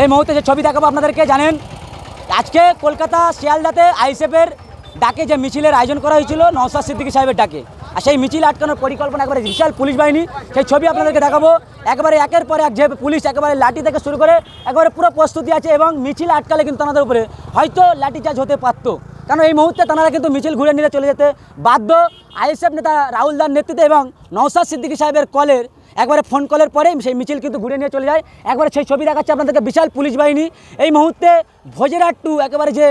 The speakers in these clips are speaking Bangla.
এই মুহূর্তে যে ছবি দেখাবো আপনাদেরকে, জানেন আজকে কলকাতা শিয়ালদাতে আইএসএফের ডাকে যে মিছিলের আয়োজন করা হয়েছিল নওশাদ সিদ্দিকী সাহেবের ডাকে, আর সেই মিছিল আটকানোর পরিকল্পনা একবারে বিশাল পুলিশ বাহিনী, সেই ছবি আপনাদেরকে দেখাবো। একবারে একের পর এক যে পুলিশ একেবারে লাঠি থেকে শুরু করে একবারে পুরো প্রস্তুতি আছে, এবং মিছিল আটকালে কিন্তু তাদের উপরে হয়তো লাঠিচার্জ হতে পারত, কারণ এই মুহূর্তে তারা কিন্তু মিছিল ঘুরে নিয়ে চলে যেতে বাধ্য। আইএসএফ নেতা রাহুল দার নেতৃত্বে এবং নওশাদ সিদ্দিকী সাহেবের কলের একবারে ফোন কলের পরে সেই মিছিল কিন্তু ঘুরে নিয়ে চলে যায়। একবারে সেই ছবি দেখাচ্ছে আপনাদেরকে, বিশাল পুলিশ বাহিনী এই মুহূর্তে ভোজেরহাট টু একেবারে যে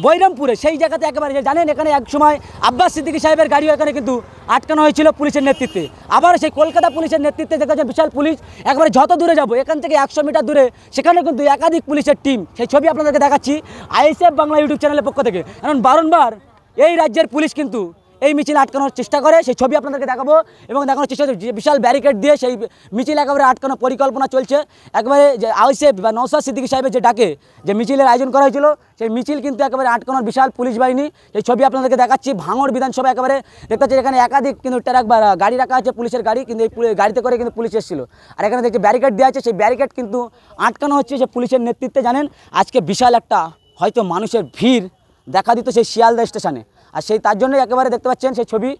বৈরামপুরে সেই জায়গাতে একেবারে যে জানেন এখানে এক সময় আব্বাস সিদ্দিকী সাহেবের গাড়িও এখানে কিন্তু আটকানো হয়েছিল পুলিশের নেতৃত্বে। আবার সেই কলকাতা পুলিশের নেতৃত্বে দেখেছেন বিশাল পুলিশ, একবারে যত দূরে যাব এখান থেকে 100 মিটার দূরে সেখানে কিন্তু একাধিক পুলিশের টিম, সেই ছবি আপনাদেরকে দেখাচ্ছি আইএসএফ বাংলা ইউটিউব চ্যানেলের পক্ষ থেকে। কারণ বারংবার এই রাজ্যের পুলিশ কিন্তু এই মিছিল আটকানোর চেষ্টা করে, সেই ছবি আপনাদেরকে দেখাবো এবং দেখানোর চেষ্টা করছে। বিশাল ব্যারিকেড দিয়ে সেই মিছিল একেবারে আটকানোর পরিকল্পনা চলছে। একবারে যে আইএসএফ বা নওশাদ সিদ্দিকী সাহেবের যে ডাকে যে মিছিলের আয়োজন করা হয়েছিল সেই মিছিল কিন্তু একেবারে আটকানোর বিশাল পুলিশ বাহিনী, সেই ছবি আপনাদেরকে দেখাচ্ছি। ভাঙড় বিধানসভা একেবারে দেখতে পাচ্ছি এখানে একাধিক কিন্তু ট্রাক বা গাড়ি রাখা আছে, পুলিশের গাড়ি, কিন্তু এই গাড়িতে করে কিন্তু পুলিশ এসেছিল। আর এখানে দেখছি ব্যারিকেড দেওয়া আছে, সেই ব্যারিকেড কিন্তু আটকানো হচ্ছে যে পুলিশের নেতৃত্বে। জানেন আজকে বিশাল একটা হয়তো মানুষের ভিড় দেখা দিত সেই শিয়ালদা স্টেশনে, আর সেই তার জন্যই একেবারে দেখতে পাচ্ছেন সেই ছবি,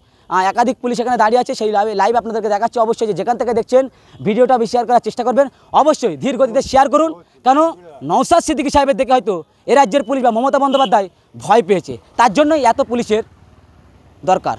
একাধিক পুলিশ এখানে দাঁড়িয়ে আছে। সেই লাইভ আপনাদেরকে দেখাচ্ছি। অবশ্যই যেখান থেকে দেখছেন ভিডিওটা শেয়ার করার চেষ্টা করবেন, অবশ্যই ধীর গতিতে শেয়ার করুন, কেন নওশাদ সিদ্দিকী সাহেবের দেখে হয়তো এ রাজ্যের পুলিশ বা মমতা বন্দ্যোপাধ্যায় ভয় পেয়েছে, তার জন্যই এত পুলিশের দরকার।